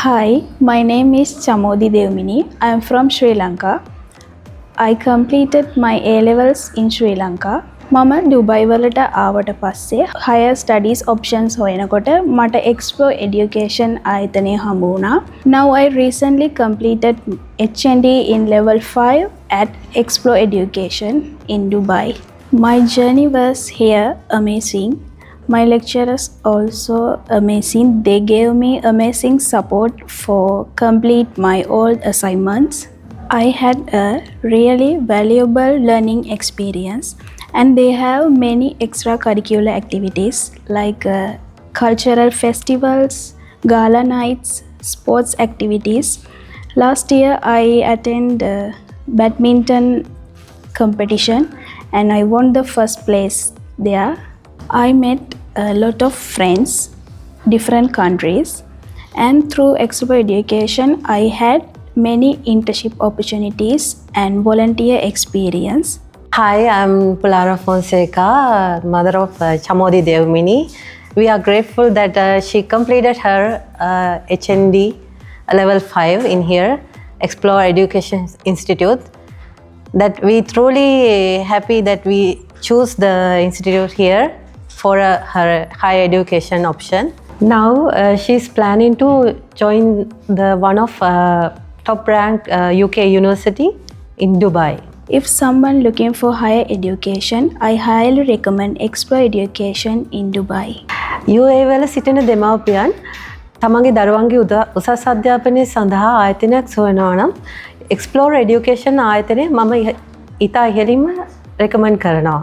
Hi, my name is Chamodi Dewmini. I am from Sri Lanka. I completed my A levels in Sri Lanka. මම Dubai වලට ආවට පස්සේ higher studies options හොයනකොට මට explore education ආයතනය හම්බ වුණා. Now I recently completed HND in level 5 at Explore Education in Dubai. My journey was here amazing. My lecturers also amazing. They gave me amazing support for complete my all assignments. I had a really valuable learning experience, and they have many extracurricular activities like cultural festivals, gala nights, sports activities. Last year I attended badminton competition and I won the first place there. I met a lot of friends, different countries, and through Explore Education I had many internship opportunities and volunteer experience. Hi, I'm Pulara Fonseca, mother of Chamodi Dewmini. We are grateful that she completed her HND level 5 in here, Explore Education Institute. That we truly happy that we choose the institute here for her higher education option. Now she's planning to join the one of top ranked UK university in Dubai. If someone looking for higher education, I highly recommend Explore Education in Dubai. UAE වල සිටින දෙමාපියන් තමන්ගේ දරුවන්ගේ උසස් අධ්‍යාපනය සඳහා ආයතනයක් සොයනවා නම් Explore Education ආයතනය මම ඉතා ඉහළින්ම රෙකමන්ඩ් කරනවා.